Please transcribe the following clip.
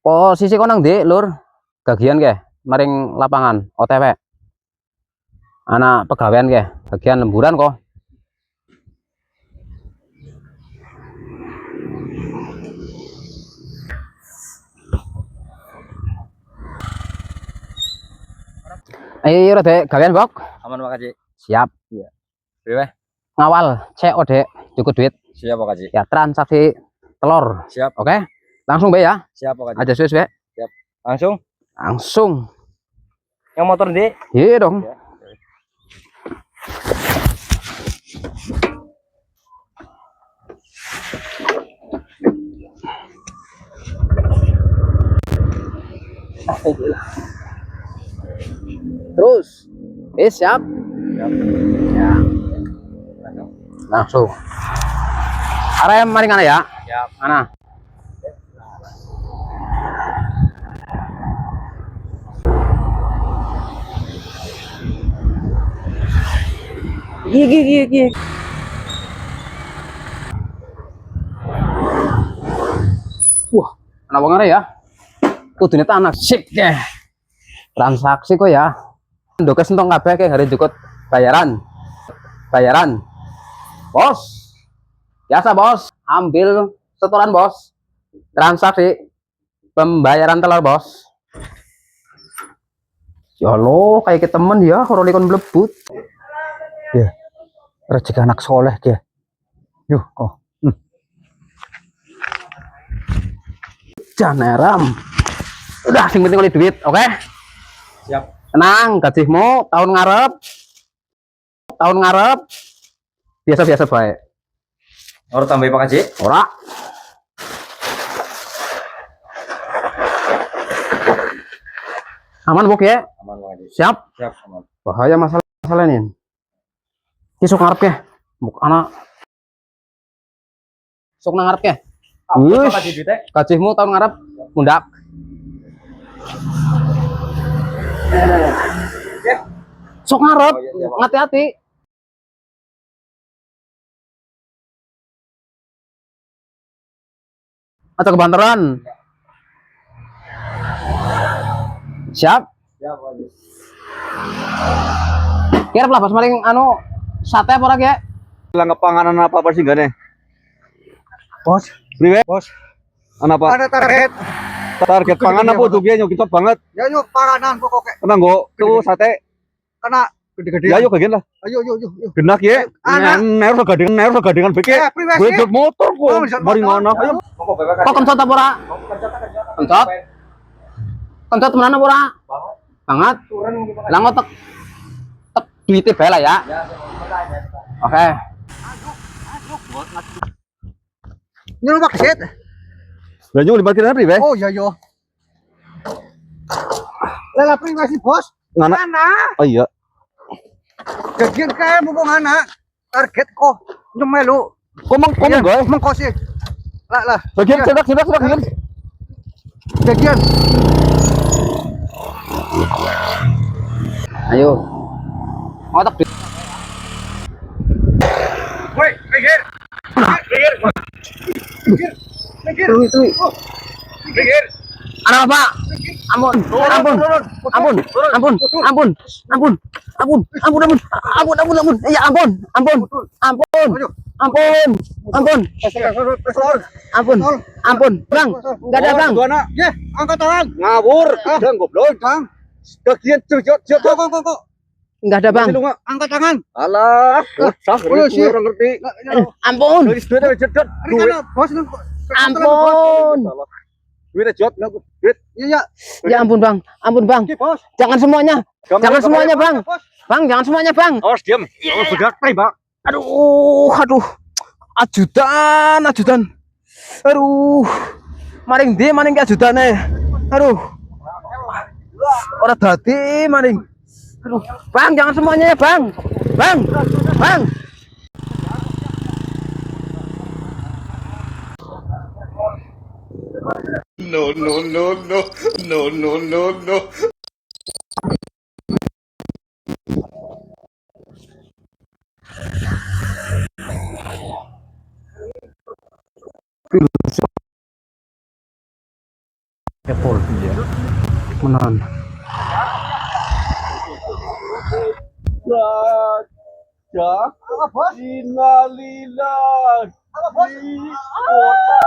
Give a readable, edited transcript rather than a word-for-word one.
Posisi kau nang ndi, Lur? Bagian ke, maring lapangan OTW. Anak pegawaian ke, bagian lemburan kok. Ayo Dek, gawean Bok. Aman Pak Haji. Siap. Iya. Dewe. Ngawal COD, cukup duit. Siap Pak Haji. Ya, transaksi telur. Siap. Oke. Langsung be ya. Siap Pak Haji. Aja suwes be. Siap. Langsung. Langsung. Yang motor ndi? Iya dong. Ya. Terus. Siap. Siap. Ya. Langsung. Arem maring mana ya? Siap. Mana? Gigi. Wah, kenapa ngare ya? Kudune tanah sik deh. Transaksi kok ya. Ndokes entong kabeh kayak hari cukup bayaran. Bos. Biasa, Bos. Ambil setoran, Bos. Transaksi pembayaran telur, Bos. Ya lo, kayak ke temen ya, rolikon blebut. Ya. Rezeki anak soleh dia. Yuh, kok. Janeram. Udah, sing penting oleh duit, oke? Siap. Tenang, gajimu tahun ngarep. Biasa-biasa baik. Ora tambah Pak Haji. Ora. Aman Bok ya? Aman Pak Haji. Siap. Siap, aman. Bahaya masalah ini. Kisuk ngarep ya? Buk anak. Sok nang ngarep ya? Apa Pak Haji duitnya? Gajimu tahun ngarep mundak. Sok ngarep, hati-hati. Atau kebanteran. Siap. Siap Pak Haji. Kira lah pas maling anu sate apa lagi ya? Bilang kepanganan apa sih gane? Bos, Priwe? bos. Apa? Ada target. Target pangan apa tuh biar nyok banget. Ya yuk panganan pokoknya. Tenang kok, tuh sate. Kena gede-gede. Ya yuk bagian lah. Ayo. Genak ya. Nerus gadengan beke. Gue ikut motor kok. Mari ngono. Ayo. Kok kencot apa ora? Kencot? Kencot mana ora? Banget. Lah ngotek. Tek duitnya bae lah ya. Oke. Nyuruh maksud. Lah nyuruh parkiran priwe? Oh iya yo. Lala privasi bos. Ngana. Mana? Oh iya. Gajian kae mumpung anak. Target kok nyemelu. Komong guys. Mengkosi. Lah. Bagian cedak bagian. Gajian. Ayo. Ngotek duit. Woi, pikir. Pikir. Anak apa? Ampun. Ya ampun. Bang, enggak ada, Bang. Ya, angkat tangan. Ngawur. Udah goblok. Bang, Bagian cuk. kok. Enggak ada, Bang. Angkat tangan. Alah, sah orang ngerti. Ampun. Dari duit jedot. Duit. Bos. Ampun. Duit jod. Duit. Iya. Ya ampun, Bang. Bos. Jangan semuanya. Jangan semuanya, Bang. Bos. Bang, jangan semuanya, Bang. Awas diam. Awas bedak, Bang. Aduh. Ajudan. Aduh. Maring ke ajudane. Aduh. Ora dadi maring. Aduh, Bang, jangan semuanya ya, Bang. Bang. No. Apple. Iya. Beneran. Ya. Apa bos? Innalillah. Apa bos? Kota.